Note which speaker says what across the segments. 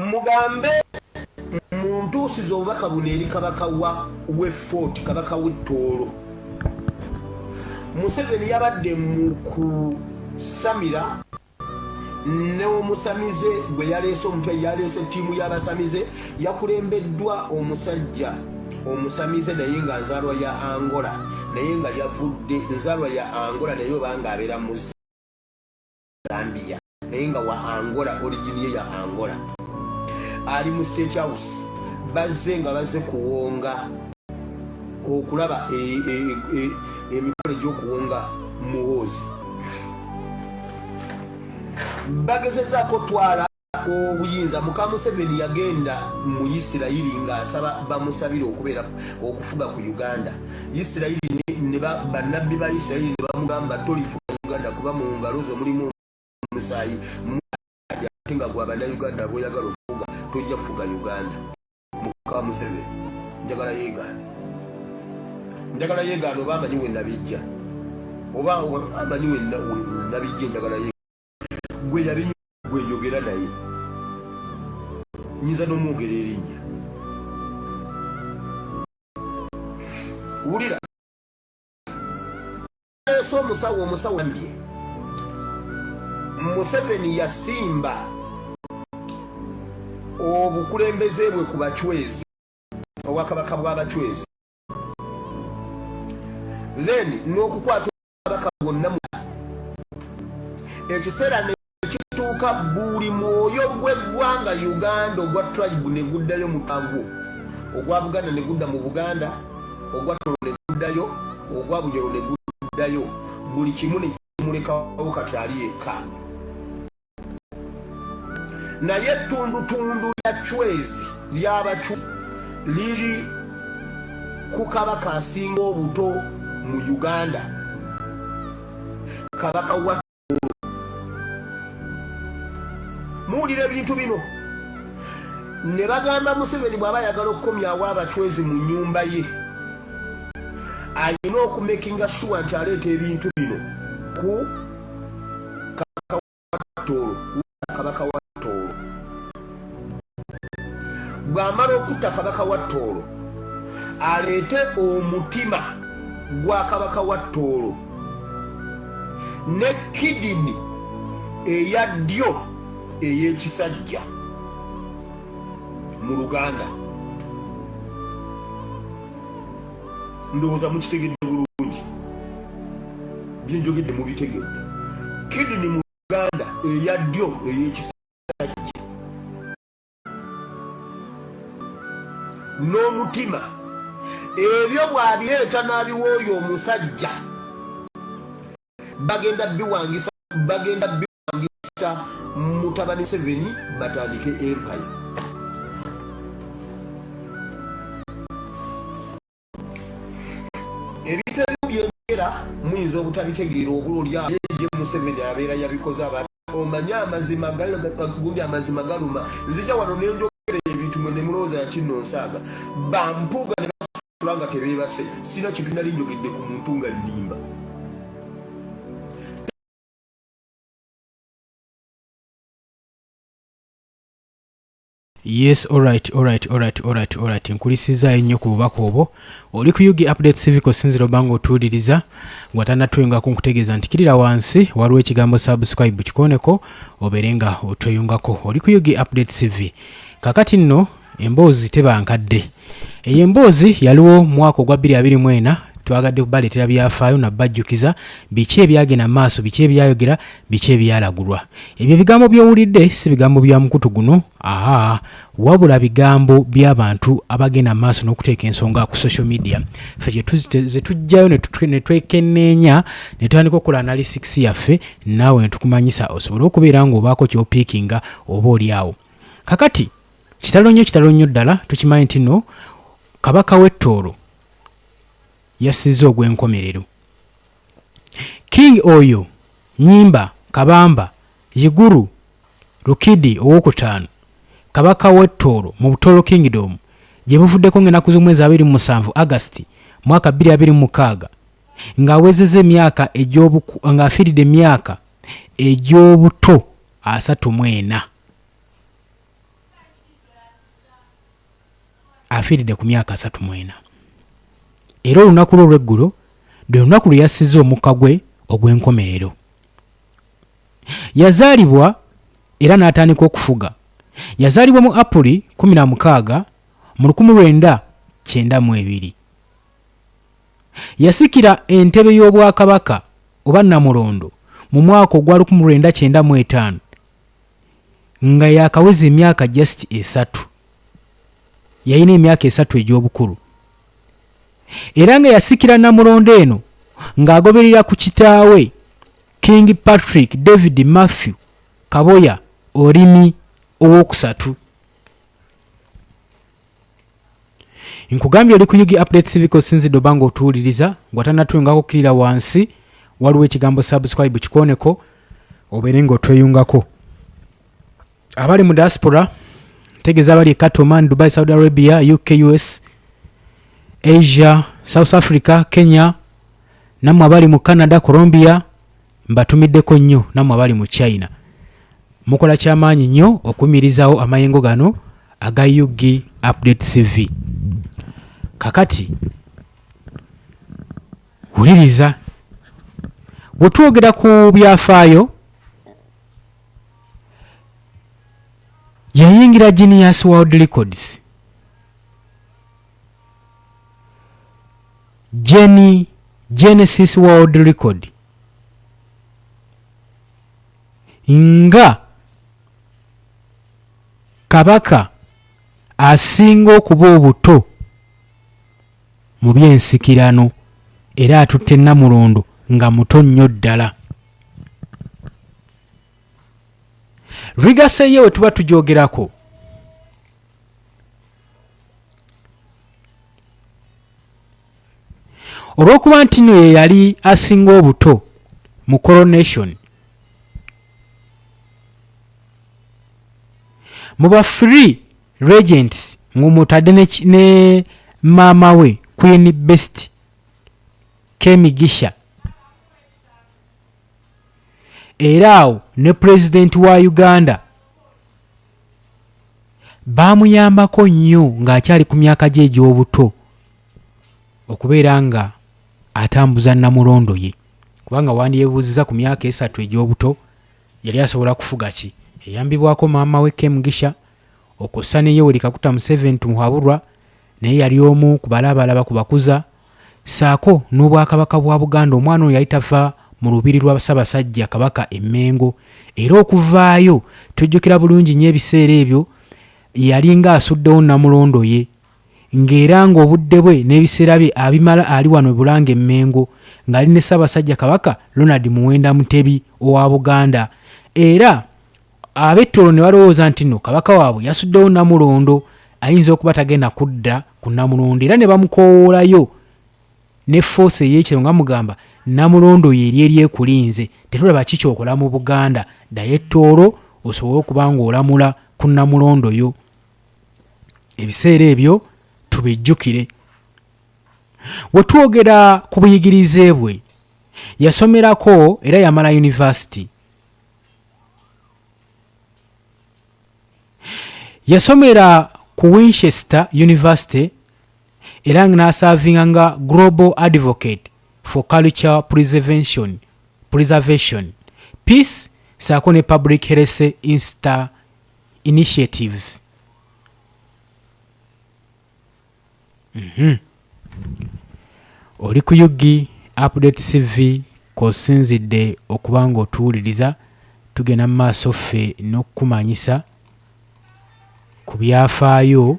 Speaker 1: mugambe muntuusiza obubaka buno eri kabaka we Fort kabaka w'Ettoolo. Museveni yabadde mu kusamira n'omusamize gwe yaleese omutwe yaleese ttiimu y'abasamize yakulembeddwa omusajja omusamize naye nga nzaalwa ya Angola naye nga yavudde nzaalwa ya Angola naye oba ng'abeera mu Zambia naye nga wa Angola origini ye ya Angola ali mu State House bazze nga bazze kuwonga okulaba emikolo gy'okuwonga Muhoozi. Bagezezaako twala obuyinza muka Museveni yagenda mu Isirayiri ng'asaba bamusabire okubeera okufuga ku Uganda. Isirayiri ne bannabbi ba Isirayiri ne bamugamba tolifuga Uganda kuba mu ngalo zo mulimu omusaayi ate nga gwe Abannayuganda bw'oyagala ofuga tojja kufuga Uganda. Muka Museveni njagala yeegaana oba amanyi we nabijja oba amanyi we nabijja njagala yeegaana gwe yabinywa gweyogera naye nyinza n'omwogera erinnya wulira ese omusawo ambye Museveni yasimba obukulembeze bwe ku bachwezi obwakabaka bw'abachwezi then n'okukwata ababaka bonna ekiseera nekituuka buli mwoyo gw'eggwanga Uganda ogwa tribe ne guddayo mu Tango ogwa Buganda ne gudda mu Buganda ogwa Tolo ne guddayo ogwa Bujoro ne guddayo buli kimu ne kimulekawo kati ali yekka. Naye tundu ya chwezi ly'abachwezi liri ku kabaka asinga obuto mu Uganda kabaka wa muwulira ebintu bino ne bagamba Museveni bw'aba ayagala okukomyawo abachwezi mu nnyumba ye alina okumakinga sure nti aleeta ebintu bino ku kabaka wa Tooro bw'amala okutta kabaka wa Tooro aleete omutima gwa kabaka wa Tooro ne kidini eya ddyo ey'ekisajja mu Luganda. Ndowooza mukitegedde bulungi byenjogedde mubitegedde. Kidini mu Luganda eya ddyo ey'ekisajja n'omutima ebyo bw'abireeta n'abiwooyo omusajja bagenda biwangisa mutabani Museveni batandike empire. Ebintu byengera muyinza obutabitegeera obulolya ye Museveni abeera yabikoze abantu omanye amazima gundi amazima galuma nzija wano nenjogera ebintu mwe ne mulowooza yati nno nsaaga bampuuga ne basula nga tebeebase sina kintu nali njogedde ku muntu nga nnimba.
Speaker 2: Yes, alright. Nkulisiza ennyo ku bubaka obwo. Oli ku Yugi Update Civic Sinziro bango tuuliriza watana twengako nkutegeeza nti kirira wansi waliwo ekigambo subscribe kikoneko oberenga otweyungako. Oli ku Yugi Update CV. Kakati nno emboozi tebankadde. Eyo emboozi yaliwo mwaka gwa 2024 twagadde kubaleetera byafaayo na bajjukiza biki ebyagenda maaso biki ebyayogera biki ebyalagulwa. Ebyo bigambo by'owulidde si bigambo bya mukutu guno wabula bigambo by'abantu abagenda maaso n'okuteeka ensonga ku social media. Ffe ze tujjayo ne twekenneenya ne tutandika okukola analysis yaffe naawe ne tukumanyisa osobole okubeera ng'obaako ky'opiikinga oba oli awo. Kakati kitalo nnyo ddala tukimanyi nti nno kabaka w'Ettoolo yasize ogw'enkomerero. King oyo Nyimba Kabamba Yiguru Rukidi owokutaano kabaka w'Ettoolo mu Butolo Kingdom gye buvuddeko ng'ennaku z'omwezi 27 August mwaka 2026 ng'awezezza emyaka ng'afiiridde emyaka egy'obuto 34. afiiridde ku myaka 34 era olunaku lwe olw'eggulo lwe lunaku lwe yassizza omukka gwe ogw'enkomerero. Yazaalibwa era n'atandika okufuga. Yazaalibwa mu Apuli 16 mu 1992. Yasikira entebe y'obwakabaka oba Namulondo mu mwaka ogwa 1995 nga yakaweza emyaka just 3. Yalina emyaka 3 egy'obukulu. Era nga yasikira Namulondo eno ng'agoberera ku kitaawe King Patrick David Matthew Kaboya Olimi owokusatu. Nkugambye oli ku Yugi Update TV kosinzidde obanga otuwuliriza ng'otannatuyungako kirira wansi waliwo ekigambo subscribe kikoneko obeere ng'otweyungako. Abali mu diaspora tegeeza abali e Katoman, Dubai, Saudi Arabia, UK, US, Asia, South Africa, Kenya, nammwe abali mu Canada, Colombia mbatumiddeko nnyo, nammwe abali mu China. Mukola kyamaanyi nnyo okuyimirizaawo amayengo gano aga Yugi Update TV. Kakati wuliriza wetwogera ku byafaayo yayingira Guinness World Records. Genesis World Record nga kabaka asinga okuba obuto mu byensikirano era atutte Namulondo nga muto nnyo ddala. Rigase ye we tuba tujoogerako olw'okuba nti nno ye yali asinga obuto mu coronation. Mu ba free regents ng'omutadde ne maama we Queen Best Kemigisha era awo ne president wa Uganda baamuyambako nnyo ng'akyali ku myaka gye egy'obuto okubeera nga atambuza Namulondo ye, kubanga wandyebuuziza ku myaka 3 egy'obuto yali asobola kufuga ki. Eyambibwako maama we Kemigisha okussa ne Yoweri Kaguta Museveni tumuhabulwa naye yali omu ku balaabalaba ku bakuza saako n'obwakabaka bwa Buganda. Omwana oyo yali tava mu lubiri lwa Ssaabasajja Kabaka Emmengo era okuvaayo tujjukira bulungi nnyo ebiseera ebyo yali nga asuddewo Namulondo ye ng'era ng'obudde bwe n'ebiseera bye abimala ali wano Bulange Emmengo ng'ali ne Ssaabasajja Kabaka Ronald Muwenda Mutebi owa Buganda. Era ab'ettolo ne balowooza nti nno kabaka waabwe yasuddewo Namulondo ayinza okuba tagenda kudda ku Namulondo era ne bamukoowolayo ne force ey'ekiro nga mugamba Namulondo ye eri eryekulinze tetulaba ki kyokola mu Buganda ddayo ettoolo osobole okuba ng'olamula ku Namulondo yo. Ebiseera ebyo tubijjukire. We twogera ku buyigirize bwe yasomerako era yamala university. Yasomera ku Winchester University era n'asaavinga nga Global Advocate for Culture Preservation, Peace, saako ne Public Health Initiatives. Oli ku Yugi Update TV kosinzidde okuba ng'otuwuliriza tugenda mu maaso ffe n'okukumanyisa ku byafaayo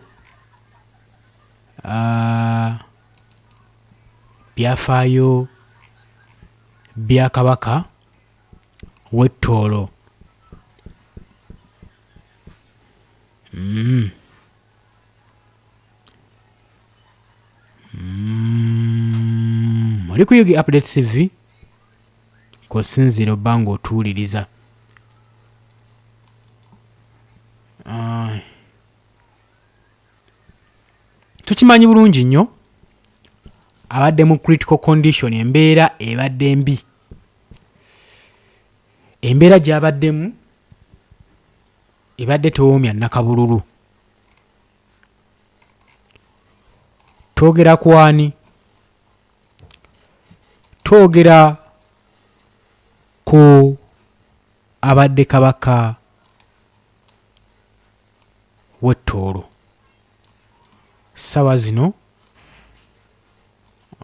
Speaker 2: bya kabaka w'ettoolo. Oli ku Yugi Update TV kosinzira obba ng'otuwuliriza. Tukimanyi bulungi nnyo abadde mu critical condition, embeera ebadde mbi. Embeera gy'abaddemu ebadde tewoomya nnakabululu. twogera ku ani? Twogera ku abadde kabaka w'Ettoolo. Sawa zino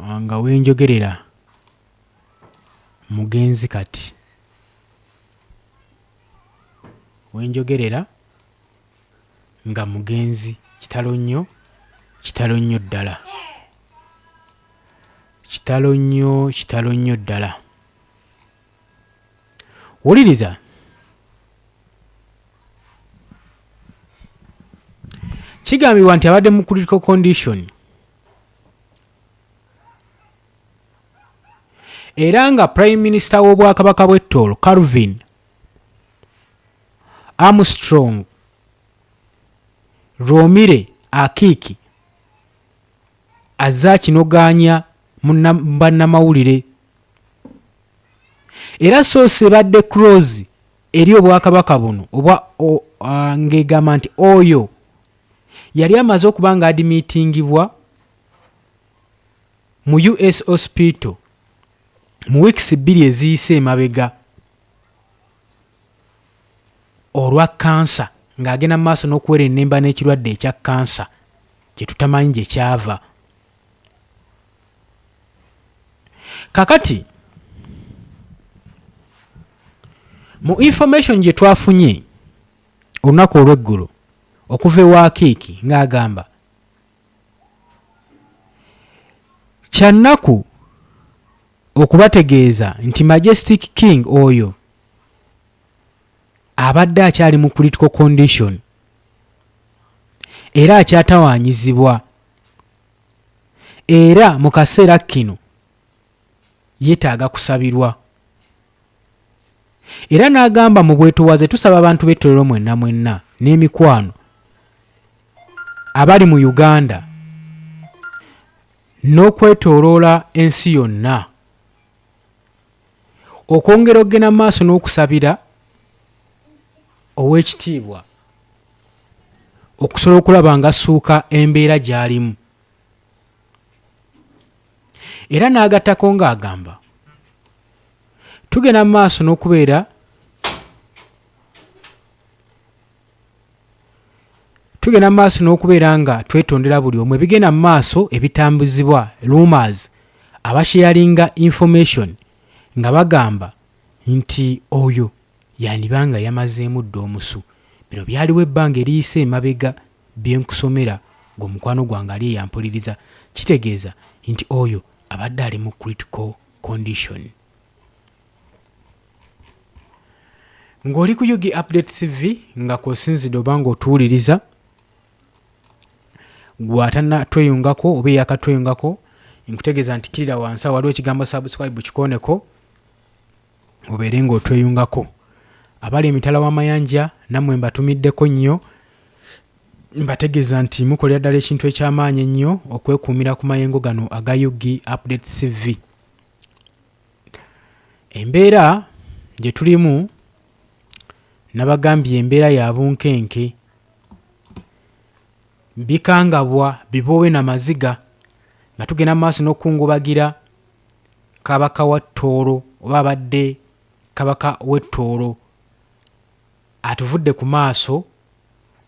Speaker 2: nga wenjogerera mugenzi kati. Wenjogerera nga mugenzi kitalo nnyo ddala. Kitalo nnyo ddala. Wuliriza. Kigambibwa nti abadde mu critical condition era nga Prime Minister w'Obwakabaka bw'Ettoolo Calvin Armstrong Romire Akiiki azza kinoganya mu bannamawulire era soose ebadde close eri Obwakabaka buno oba ng'egamba nti oyo yali amaze okuba nga adimitingibwa mu US hospital mu weeks 2 eziyise emabega olwa kansa ng'agenda mu maaso n'okuwera ennemba n'ekirwadde ekya kansa kye tutamanyi gye kyava. Kakati mu information gye twafunye olunaku olw'eggulu okuva ewa Akiiki ng'agamba kyannaku okubategeeza nti Majestic King oyo abadde akyali mu critical condition era akyatawaanyizibwa era mu kaseera kino yeetaaga kusabirwa. Era n'agamba mu bwetoowaze tusaba abantu b'Ettoolo mwenna n'emikwano abali mu Uganda n'okwetooloola ensi yonna okwongera okugenda maaso n'okusabira ow'ekitiibwa okusobola okulaba nga assuuka embeera gy'alimu. Era n'agattako ng'agamba tugenda maaso n'okubeera nga twetondera buli omu ebigenda mu maaso ebitambuzibwa rumors abasharinga information nga bagamba nti oyo yandibanga yamazeemu dda omusu. Bino byaliwo ebbanga eriyise emabega byenkusomera ng'omukwano gwange ali eyampuliriza. Kitegeeza nti oyo abadde ali mu critical condition. Ng'oli ku Yugi Update TV nga kw'osinzidde oba ng'otuwuliriza gw'atanatweyungako oba eyakatweyungako nkutegeeza nti kirira wansi waliwo ekigambo subscribe kikoneko obeere ng'otweyungako. Abali emitala w'amayanja nammwe mbatumiddeko nnyo mbategeeza nti mukolera ddala ekintu eky'amaanyi ennyo okwekuumira ku mayengo gano aga Yugi Update TV. Embeera gye tulimu nabagambye embeera ya bunkenke bikangabwa biboowe na maziga nga tugenda mu maaso n'okukungubagira kabaka wa Ttoolo oba abadde kabaka w'Ettoolo atuvudde ku maaso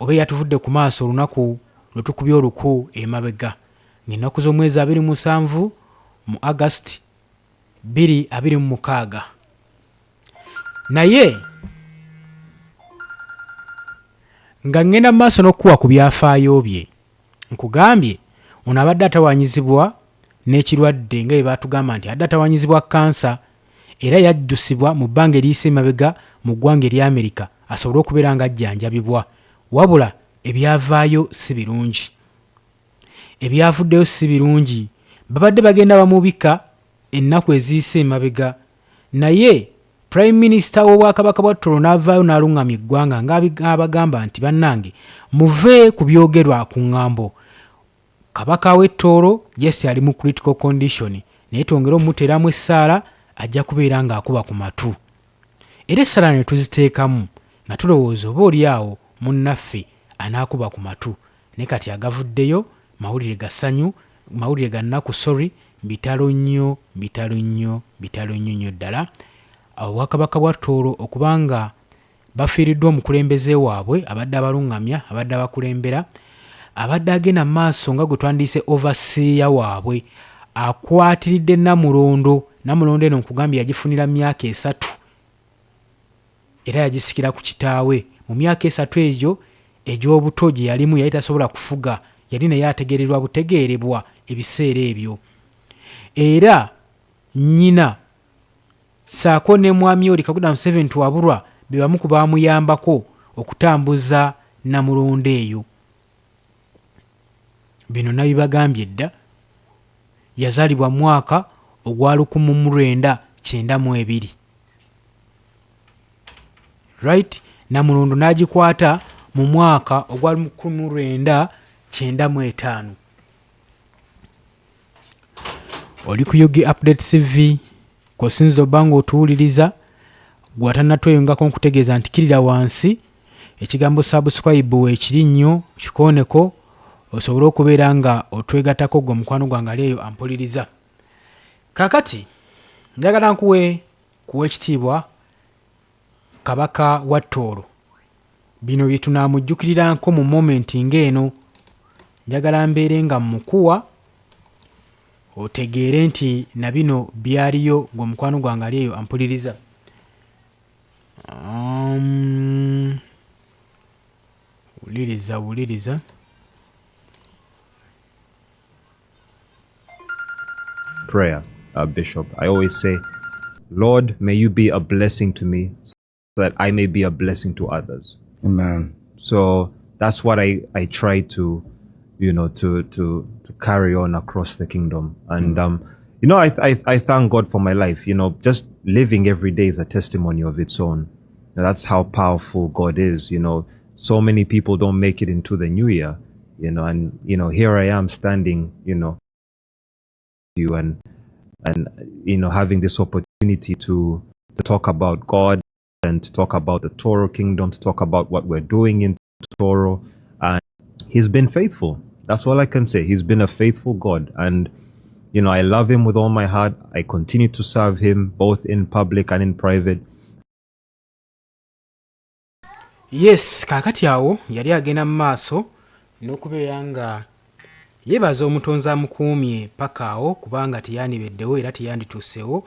Speaker 2: oba yatuvudde ku maaso olunaku lwe tukubye oluku emabega ng'ennaku z'omwezi 27 mu August 2026. Naye nga ngenda mu maaso n'okuwa ku byafaayo bye nkugambye ono abadde atawaanyizibwa n'ekirwadde nga bye baatugamba nti adde atawaanyizibwa kansa era yajjusibwa mu bbanga eriyise emabega mu ggwanga erya Amerika asobole okubeera nga ajjanjabibwa. Wabula ebyavaayo si birungi, ebyavuddeyo si birungi. Babadde bagenda bamubika ennaku eziyise emabega naye Prime Minister w'Obwakabaka bwa Ttoolo n'avaayo n'aluŋŋamya eggwanga ng'abagamba nti bannange muve ku byogerwa ku ŋŋambo. Kabaka w'Ettoolo yes ali mu critical condition naye twongere omuteramu essaala ajja kubeera ng'akuba ku matu. Era essaala ne tuziteekamu nga tulowooza oba oli awo munnaffe anaakuba ku matu naye kati agavuddeyo mawulire ga ssanyu mawulire ga nnaku sorry bitalo nnyo ddala obwakabaka bwa Tooro okubanga bafiiriddwa omukulembeze waabwe abadde abalungamya abadde abakulembera abadde agenda mu maaso nga gwe twandiise overseer waabwe akwatiridde Namulondo eno nkugambye yagifunira myaka 3 era yagisikira ku kitaawe mu myaka 3 egyo egy'obuto gye yalimu yali tasobola kufuga yali naye ategeererwa butegeerebwa ebiseera ebyo era nnyina saako ne mwami oli Kaguta Museveni wabulwa be bamu ku baamuyambako okutambuza Namulondo eyo. Bino nabibagambye dda yazaalibwa mwaka ogwa 1992 right. Namulondo n'agikwata mu mwaka ogwa 1995. Oli ku Yugi Update TV kosinzo bango otuwuliriza gwatanatweyongako nkutegeeza nti kirira wansi ekigambo subscribe ekiri nnyo kikoneko osobola okubeera nga otwegatako gwe mukwano gwange leeyo ampuliriza. Kakati njagala nkuwe kuwa ekitiibwa kabaka wa Tooro. Bino bye tunaamujjukirirako mu momenti ng'eno. Njagala mbeere nga mukuwa otegeere nti na bino byaliyo gwe mukwano gwange leeyo ampuliriza. Wuliriza.
Speaker 3: Prayer, Bishop. I always say, Lord, may you be a blessing to me so that I may be a blessing to others.
Speaker 4: Amen.
Speaker 3: So that's what I try to, to carry on across the kingdom. And, I thank God for my life. Just living every day is a testimony of its own. And that's how powerful God is. So many people don't make it into the new year, and, here I am standing, you and having this opportunity to talk about God and to talk about the Tooro kingdom, to talk about what we're doing in Tooro. And he's been faithful. That's all I can say. He's been a faithful God. And, I love him with all my heart. I continue to serve him both in public and in private.
Speaker 2: Yes, kakati awo yali agenda mu maaso n'okubeera nga yeebaza omutonzi amukuumye paka awo kubanga teyandibeddewo era teyandituusewo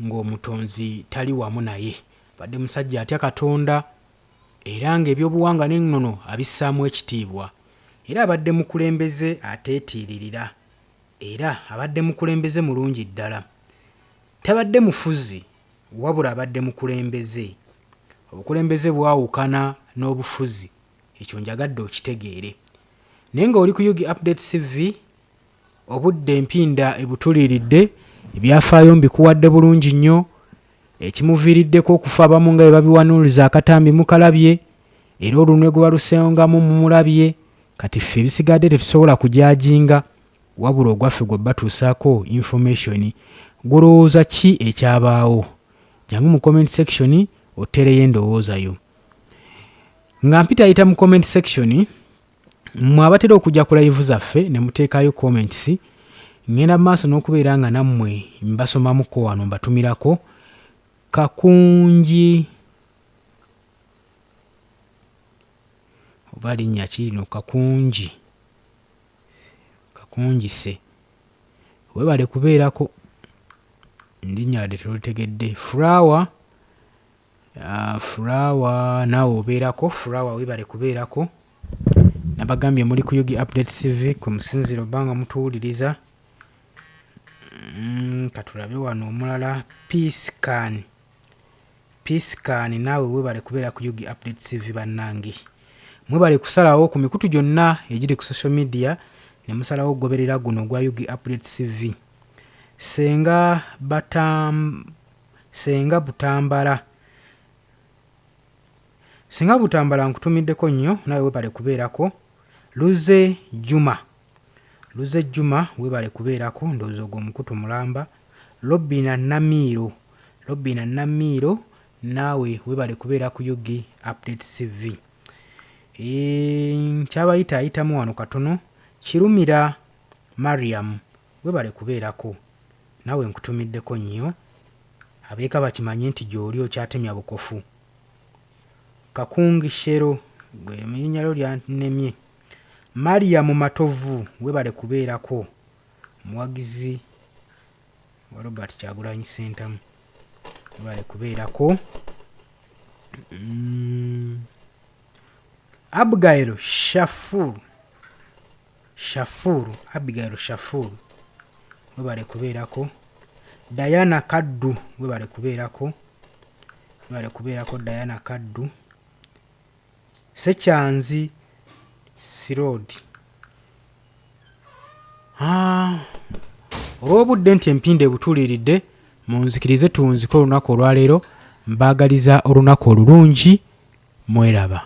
Speaker 2: ng'omutonzi tali wamu naye. Badde musajja atya Katonda era ng'ebyobuwanga n'ennono abissaamu ekitiibwa era abadde mukulembeze ateetiiririra era abadde mukulembeze mulungi ddala. Tabadde mufuzi wabula abadde mukulembeze. Obukulembeze bwawukana n'obufuzi, ekyo njagadde okitegeere. Naye nga oli ku Yugi Update TV obudde empinda ebutuliiridde ebyafaayo mbikuwadde bulungi nnyo. Ekimuviiriddeko okufa abamu nga bwe babiwanuuliza akatambi mukalabye era olunwe gwe balusengamu mumulabye. Kati ffe ebisigadde tetusobola kujajinga wabula ogwaffe gwe batuusaako information. Gulowooza ki ekyabaawo? Jangu mu comment section otereyo endowooza yo. Nga mpitayita mu comment section mmwe abatera okujja ku live zaffe ne muteekayo comments, ngenda mu maaso n'okubeera nga nammwe mbasomamuko wano mbatumirako. Kakunji oba linnya kirino Kakunji se webale kubeerako linnya wadde terutegedde. Flower naawe obeerako. Flower webale kubeerako. Nabagambye muli ku Yugi Update TV ku musinziro banga mutuwuliriza. Katulabe wano omulala Peace Can naawe webale kubeera ku Yugi Update TV bannange. Mwebale kusalawo ku mikutu gyonna egiri ku social media ne musalawo goberera guno gwa Yugi Update TV. Senga Butambala nkutumiddeko nnyo naawe webale kubeerako. Luze Juma webale kubeerako ndowooza ogwo omukutu mulamba. Robina Namiiro naawe webale kubeera ku Yugi Update TV. Kyabayita ayitamu wano katono. Kirumira Mariam webale kubeerako nawe nkutumiddeko nnyo abeeka bakimanye nti gy'oli okyatemya bukofu. Kakungi Shero gwe erinnya lyo lyannemye. Mariam Matovu webale kubeerako muwagizi wa Robert Kyagulanyi Ssentamu webale kubeerako. Abigail Shafuru Abigail Shafuru webale kubeerako. Diana Kaddu webale kubeerako Diana Kaddu. Sekyanzi Sirodi olw'obudde nti empinde butuuliridde munzikirize tunziko olunaku olwaleero mbaagaliza olunaku olulungi mweraba.